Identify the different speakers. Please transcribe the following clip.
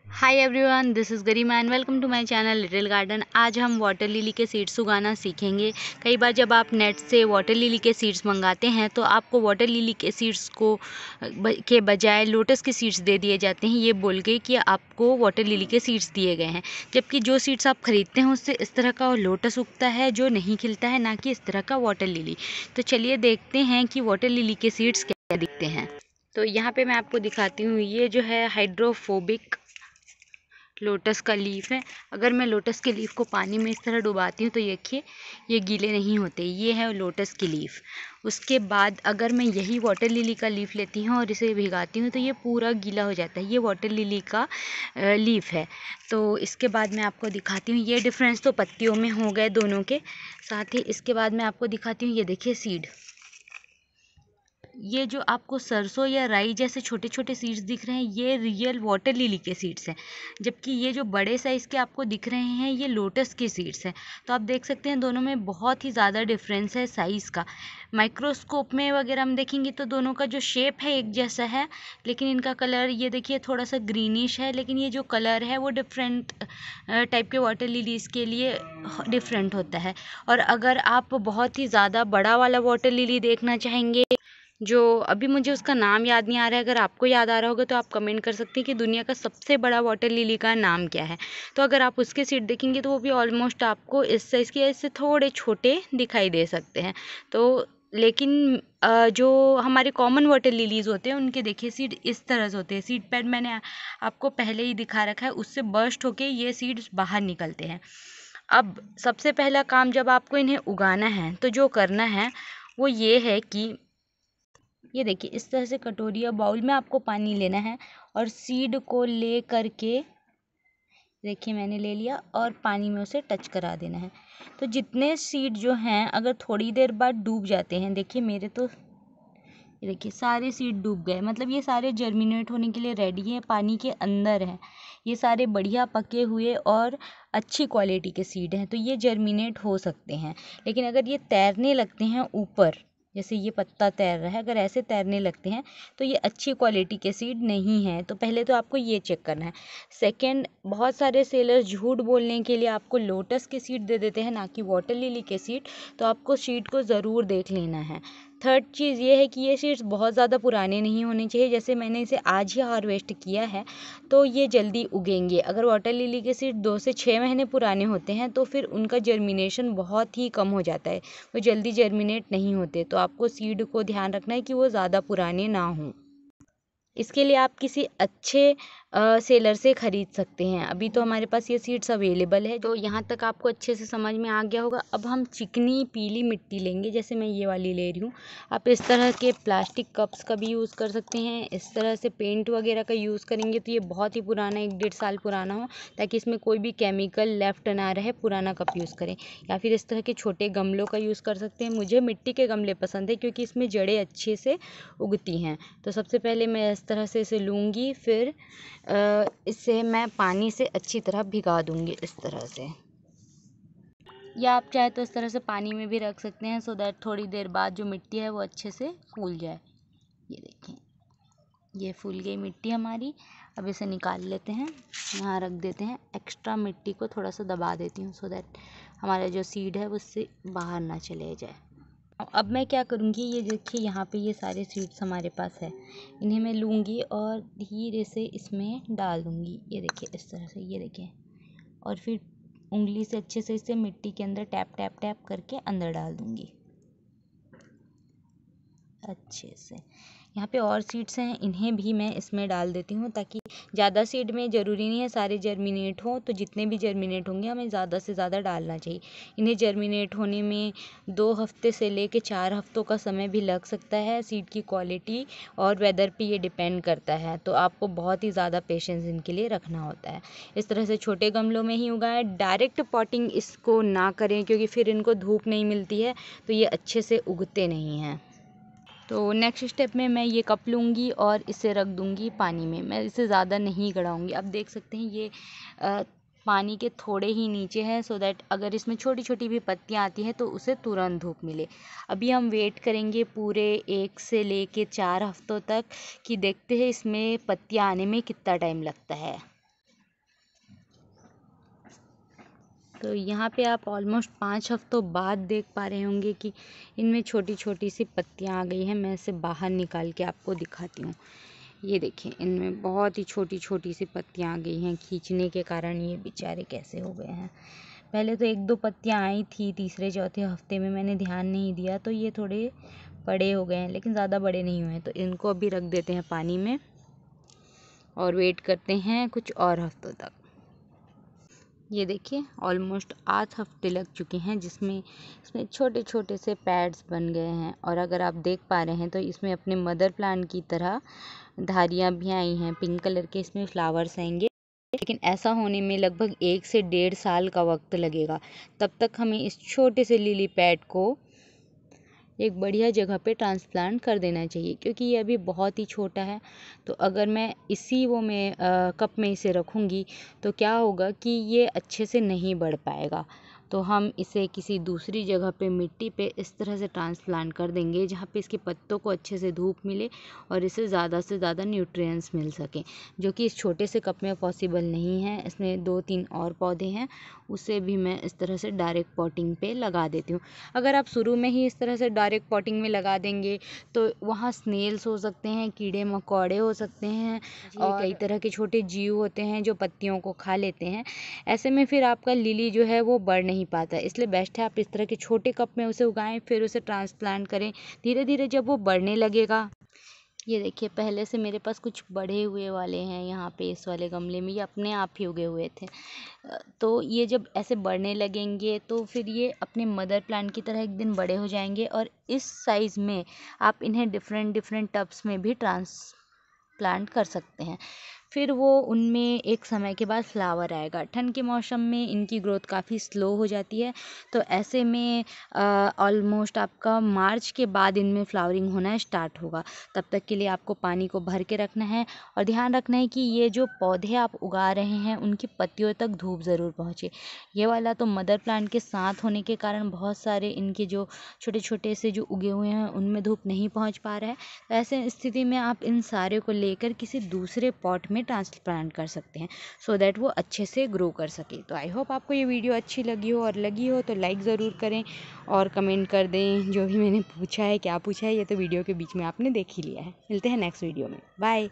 Speaker 1: Hi everyone, this is Garima and welcome to my channel little garden. आज हम water lily के seeds उगाना सीखेंगे। कई बार जब आप नेट से वाटर लिली के सीड्स मंगाते हैं तो आपको वाटर लिली के सीड्स के बजाय लोटस के सीड्स दे दिए जाते हैं, ये बोल के कि आपको वाटर लिली के सीड्स दिए गए हैं। जबकि जो सीड्स आप खरीदते हैं उससे इस तरह का लोटस उगता है जो नहीं खिलता है, ना कि इस तरह का वाटर लिली। तो चलिए देखते हैं कि वाटर लिली के सीड्स क्या दिखते हैं। तो यहाँ पे मैं आपको दिखाती हूँ, ये जो है हाइड्रोफोबिक लोटस का लीफ है। अगर मैं लोटस के लीफ को पानी में इस तरह डुबाती हूँ तो देखिए ये गीले नहीं होते। ये है लोटस की लीफ। उसके बाद अगर मैं यही वाटर लिली का लीफ लेती हूँ और इसे भिगाती हूँ तो ये पूरा गीला हो जाता है। ये वाटर लिली का लीफ है। तो इसके बाद मैं आपको दिखाती हूँ, ये डिफरेंस तो पत्तियों में हो गए दोनों के। साथ ही इसके बाद मैं आपको दिखाती हूँ, ये देखिए सीड। ये जो आपको सरसों या राई जैसे छोटे छोटे सीड्स दिख रहे हैं, ये रियल वाटर लिली के सीड्स हैं। जबकि ये जो बड़े साइज़ के आपको दिख रहे हैं, ये लोटस के सीड्स हैं। तो आप देख सकते हैं दोनों में बहुत ही ज़्यादा डिफरेंस है साइज़ का। माइक्रोस्कोप में वगैरह हम देखेंगे तो दोनों का जो शेप है एक जैसा है, लेकिन इनका कलर ये देखिए थोड़ा सा ग्रीनिश है। लेकिन ये जो कलर है वो डिफरेंट टाइप के वाटर लिलीज़ के लिए डिफरेंट होता है। और अगर आप बहुत ही ज़्यादा बड़ा वाला वाटर लिली देखना चाहेंगे, जो अभी मुझे उसका नाम याद नहीं आ रहा है, अगर आपको याद आ रहा होगा तो आप कमेंट कर सकते हैं कि दुनिया का सबसे बड़ा वाटर लिली का नाम क्या है। तो अगर आप उसके सीड देखेंगे तो वो भी ऑलमोस्ट आपको इस साइज़ के, इससे थोड़े छोटे दिखाई दे सकते हैं। तो लेकिन जो हमारे कॉमन वाटर लिलीज़ होते हैं उनके देखिए सीड इस तरह से होते हैं। सीड पैड मैंने आपको पहले ही दिखा रखा है, उससे बर्स्ट होके ये सीड्स बाहर निकलते हैं। अब सबसे पहला काम जब आपको इन्हें उगाना है तो जो करना है वो ये है कि ये देखिए इस तरह से कटोरी या बाउल में आपको पानी लेना है और सीड को ले करके, देखिए मैंने ले लिया और पानी में उसे टच करा देना है। तो जितने सीड जो हैं अगर थोड़ी देर बाद डूब जाते हैं, देखिए मेरे तो ये देखिए सारे सीड डूब गए, मतलब ये सारे जर्मिनेट होने के लिए रेडी हैं, पानी के अंदर हैं। ये सारे बढ़िया पके हुए और अच्छी क्वालिटी के सीड हैं, तो ये जर्मिनेट हो सकते हैं। लेकिन अगर ये तैरने लगते हैं ऊपर, जैसे ये पत्ता तैर रहा है, अगर ऐसे तैरने लगते हैं तो ये अच्छी क्वालिटी के सीड नहीं हैं। तो पहले तो आपको ये चेक करना है। सेकंड, बहुत सारे सेलर झूठ बोलने के लिए आपको लोटस के सीड दे देते हैं, ना कि वाटर लिली के सीड। तो आपको सीड को ज़रूर देख लेना है। थर्ड चीज़ ये है कि ये सीड्स बहुत ज़्यादा पुराने नहीं होने चाहिए। जैसे मैंने इसे आज ही हार्वेस्ट किया है तो ये जल्दी उगेंगे। अगर वाटर लिली के सीड 2 से 6 महीने पुराने होते हैं तो फिर उनका जर्मिनेशन बहुत ही कम हो जाता है, वो जल्दी जर्मिनेट नहीं होते। तो आपको सीड को ध्यान रखना है कि वो ज़्यादा पुराने ना हों। इसके लिए आप किसी अच्छे सेलर से ख़रीद सकते हैं। अभी तो हमारे पास ये सीड्स अवेलेबल है। तो यहाँ तक आपको अच्छे से समझ में आ गया होगा। अब हम चिकनी पीली मिट्टी लेंगे, जैसे मैं ये वाली ले रही हूँ। आप इस तरह के प्लास्टिक कप्स का भी यूज़ कर सकते हैं। इस तरह से पेंट वगैरह का यूज़ करेंगे तो ये बहुत ही पुराना, 1-1.5 साल पुराना हो, ताकि इसमें कोई भी केमिकल लेफ्ट ना रहे। पुराना कप यूज़ करें, या फिर इस तरह के छोटे गमलों का यूज़ कर सकते हैं। मुझे मिट्टी के गमले पसंद है क्योंकि इसमें जड़ें अच्छे से उगती हैं। तो सबसे पहले मैं इस तरह से इसे लूँगी, फिर इसे मैं पानी से अच्छी तरह भिगा दूँगी इस तरह से। या आप चाहे तो इस तरह से पानी में भी रख सकते हैं, सो दैट थोड़ी देर बाद जो मिट्टी है वो अच्छे से फूल जाए। ये देखें, ये फूल गई मिट्टी हमारी। अब इसे निकाल लेते हैं, यहाँ रख देते हैं। एक्स्ट्रा मिट्टी को थोड़ा सा दबा देती हूँ सो दैट हमारा जो सीड है वो उससे बाहर ना चले जाए। अब मैं क्या करूँगी, ये देखिए यहाँ पे ये सारे सीड्स हमारे पास है। इन्हें मैं लूँगी और धीरे से इसमें डाल दूँगी। ये देखिए इस तरह से, ये देखिए। और फिर उंगली से अच्छे से इसे मिट्टी के अंदर टैप टैप टैप करके अंदर डाल दूँगी अच्छे से। यहाँ पे और सीड्स हैं, इन्हें भी मैं इसमें डाल देती हूँ, ताकि ज़्यादा सीड में ज़रूरी नहीं है सारे जर्मिनेट हों। तो जितने भी जर्मिनेट होंगे हमें ज़्यादा से ज़्यादा डालना चाहिए। इन्हें जर्मिनेट होने में 2 हफ्ते से लेके 4 हफ्तों का समय भी लग सकता है। सीड की क्वालिटी और वेदर पे ये डिपेंड करता है, तो आपको बहुत ही ज़्यादा पेशेंस इनके लिए रखना होता है। इस तरह से छोटे गमलों में ही उगाएं। डायरेक्ट पॉटिंग इसको ना करें, क्योंकि फिर इनको धूप नहीं मिलती है तो ये अच्छे से उगते नहीं हैं। तो नेक्स्ट स्टेप में मैं ये कप लूँगी और इसे रख दूँगी पानी में। मैं इसे ज़्यादा नहीं गड़ाऊँगी। अब देख सकते हैं ये पानी के थोड़े ही नीचे है, सो दैट अगर इसमें छोटी छोटी भी पत्तियाँ आती हैं तो उसे तुरंत धूप मिले। अभी हम वेट करेंगे पूरे 1 से लेके 4 हफ्तों तक, कि देखते हैं इसमें पत्तियाँ आने में कितना टाइम लगता है। तो यहाँ पे आप ऑलमोस्ट 5 हफ्तों बाद देख पा रहे होंगे कि इनमें छोटी छोटी सी पत्तियाँ आ गई हैं। मैं इसे बाहर निकाल के आपको दिखाती हूँ। ये देखिए, इनमें बहुत ही छोटी छोटी सी पत्तियाँ आ गई हैं। खींचने के कारण ये बेचारे कैसे हो गए हैं। पहले तो 1-2 पत्तियाँ आई थी, तीसरे चौथे हफ्ते में मैंने ध्यान नहीं दिया तो ये थोड़े बड़े हो गए हैं, लेकिन ज़्यादा बड़े नहीं हुए हैं। तो इनको अभी रख देते हैं पानी में और वेट करते हैं कुछ और हफ्तों तक। ये देखिए, ऑलमोस्ट 8 हफ्ते लग चुके हैं, जिसमें इसमें छोटे छोटे से पैड्स बन गए हैं। और अगर आप देख पा रहे हैं तो इसमें अपने मदर प्लांट की तरह धारियाँ भी आई हैं। पिंक कलर के इसमें फ्लावर्स आएंगे, लेकिन ऐसा होने में लगभग 1 से 1.5 साल का वक्त लगेगा। तब तक हमें इस छोटे से लिली पैड को एक बढ़िया जगह पे ट्रांसप्लांट कर देना चाहिए, क्योंकि ये अभी बहुत ही छोटा है। तो अगर मैं इसी कप में इसे रखूँगी तो क्या होगा कि ये अच्छे से नहीं बढ़ पाएगा। तो हम इसे किसी दूसरी जगह पे मिट्टी पे इस तरह से ट्रांसप्लांट कर देंगे जहाँ पे इसके पत्तों को अच्छे से धूप मिले और इसे ज़्यादा से ज़्यादा न्यूट्रिएंट्स मिल सकें, जो कि इस छोटे से कप में पॉसिबल नहीं है। इसमें 2-3 और पौधे हैं, उसे भी मैं इस तरह से डायरेक्ट पॉटिंग पे लगा देती हूँ। अगर आप शुरू में ही इस तरह से डायरेक्ट पॉटिंग में लगा देंगे तो वहाँ स्नेल्स हो सकते हैं, कीड़े मकोड़े हो सकते हैं और कई तरह के छोटे जीव होते हैं जो पत्तियों को खा लेते हैं। ऐसे में फिर आपका लिली जो है वो बढ़ नहीं पाता। इसलिए बेस्ट है आप इस तरह के छोटे कप में उसे उगाएं, फिर उसे ट्रांसप्लांट करें। धीरे धीरे जब वो बढ़ने लगेगा, ये देखिए पहले से मेरे पास कुछ बढ़े हुए वाले हैं यहाँ पे इस वाले गमले में, ये अपने आप ही उगे हुए थे। तो ये जब ऐसे बढ़ने लगेंगे तो फिर ये अपने मदर प्लांट की तरह एक दिन बड़े हो जाएंगे और इस साइज़ में आप इन्हें डिफरेंट डिफरेंट टब्स में भी ट्रांसप्लांट कर सकते हैं। फिर वो उनमें एक समय के बाद फ्लावर आएगा। ठंड के मौसम में इनकी ग्रोथ काफ़ी स्लो हो जाती है, तो ऐसे में ऑलमोस्ट आपका मार्च के बाद इनमें फ्लावरिंग होना स्टार्ट होगा। तब तक के लिए आपको पानी को भर के रखना है और ध्यान रखना है कि ये जो पौधे आप उगा रहे हैं उनकी पत्तियों तक धूप ज़रूर पहुँचे। ये वाला तो मदर प्लांट के साथ होने के कारण बहुत सारे इनके जो छोटे छोटे से जो उगे हुए हैं उनमें धूप नहीं पहुँच पा रहा है। तो ऐसे स्थिति में आप इन सारे को लेकर किसी दूसरे पॉट में ट्रांसप्लांट कर सकते हैं, सो दैट वो अच्छे से ग्रो कर सके। तो आई होप आपको ये वीडियो अच्छी लगी हो, और लगी हो तो लाइक ज़रूर करें और कमेंट कर दें जो भी मैंने पूछा है, क्या पूछा है, ये तो वीडियो के बीच में आपने देख ही लिया है। मिलते हैं नेक्स्ट वीडियो में, बाय।